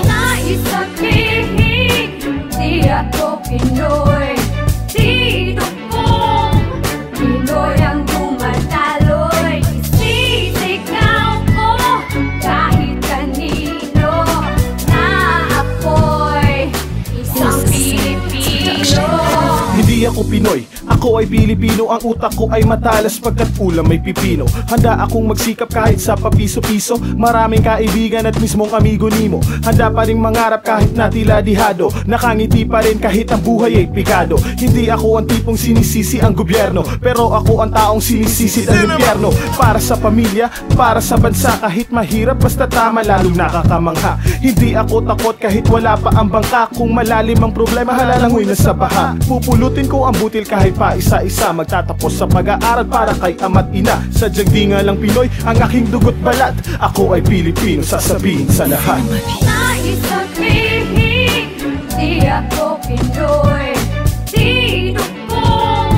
Nais sabihin, di ako Pinoy. Di dukong Pinoy ang dumadaloy. Isisigaw ko kahit kanino na ako'y isang Pilipino. Hindi ako Pinoy, ako ay Pilipino. Ang utak ko ay matalas pagkat ulam may pipino. Handa akong magsikap kahit sa papiso-piso. Maraming kaibigan at mismong amigo nimo. Handa pa ring mangarap kahit na tila dihado. Nakangiti pa rin kahit ang buhay ay pikado. Hindi ako ang tipong sinisisi ang gobyerno, pero ako ang taong sinisisi ang impyerno. Para sa pamilya, para sa bansa. Kahit mahirap basta tama lalong nakakamangha. Hindi ako takot kahit wala pa ang bangka. Kung malalim ang problema halalangoy na sa baha. Pupulutin ko ang butil kahit pa isa-isa. Magtatapos sa pag-aaral para kay ama't ina. Sadyang di nga lang Pinoy ang aking dugot balat. Ako ay Pilipino, sasabihin sa lahat. Nais sabihin, di ako Pinoy. Di dukong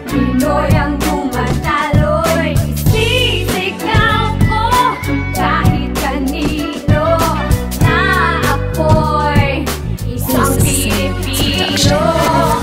Pinoy ang dumadaloy. Isisigaw ko kahit kanino na ako'y isang Pilipino.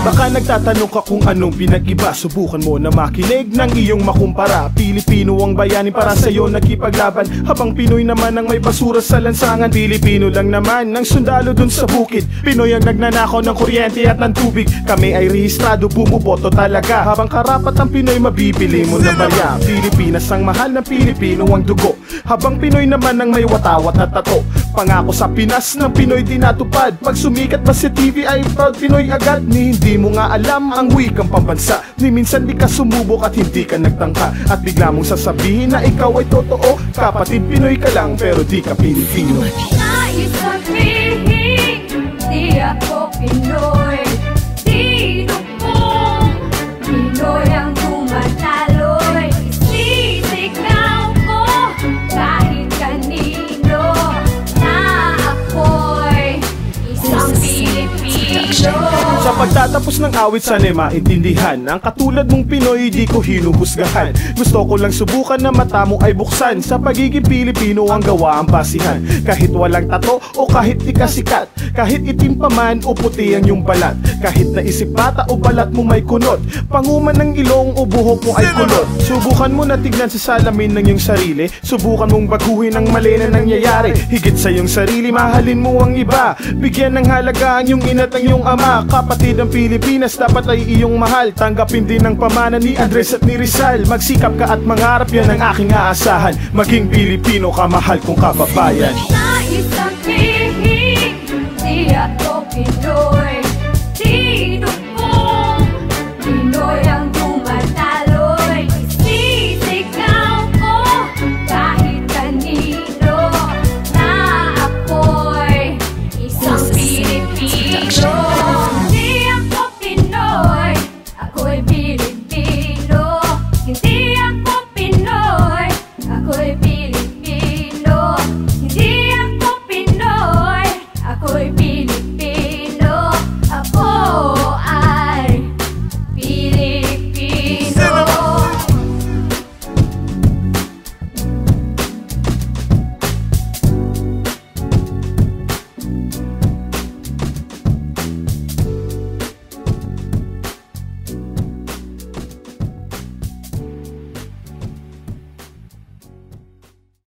Baka nagtatanong ka kung anong pinag-iba. Subukan mo na makinig ng iyong makumpara. Pilipino ang bayani para sa'yo nakipaglaban, habang Pinoy naman ang may basura sa lansangan. Pilipino lang naman ang sundalo dun sa bukid. Pinoy ang nagnanakaw ng kuryente at ng tubig. Kami ay rehistrado, bumuboto talaga. Habang karapat ang Pinoy mabibili mo na barya. Pilipinas ang mahal ng Pilipino ang dugo, habang Pinoy naman ang may watawat na tato. Pangako sa Pinas ng Pinoy tinatupad. Pag sumikat ba sa TV ay proud Pinoy agad. Ni hindi mo nga alam ang wikang pambansa. Ni minsan di ka sumubok at hindi ka nagtangka. At bigla mong sasabihin na ikaw ay totoo. Kapatid Pinoy ka lang pero di ka Pilipino. Nais sabihin, di ako Pinoy. Di dukong Pinoy ang dumadaloy. Isisigaw ko kahit kanino na ako'y isang Pilipino. Sa pagtatapos ng awit sana'y maintindihan, ang katulad mong Pinoy di ko hinuhusgahan. Gusto ko lang subukan na mata mo ay buksan. Sa pagiging Pilipino ang gawa ang basihan. Kahit walang tato o kahit di ka sikat, kahit itim pa man o puti ang iyong balat, kahit na isip bata o balat mo may kunot, panguman ng ilong o buhok mo ay kulot. Subukan mo na tignan sa salamin ng iyong sarili. Subukan mong baguhin ang mali na nangyayari. Higit sa iyong sarili, mahalin mo ang iba. Bigyan ng halaga ang iyong ina't ang iyong ama. Kapatid ng Pilipinas, dapat ay iyong mahal. Tanggapin din ang pamana ni Andres at ni Rizal. Magsikap ka at mangarap, yan ang aking aasahan. Maging Pilipino ka, mahal kong kababayan. Nais sabihin, di ako Pinoy.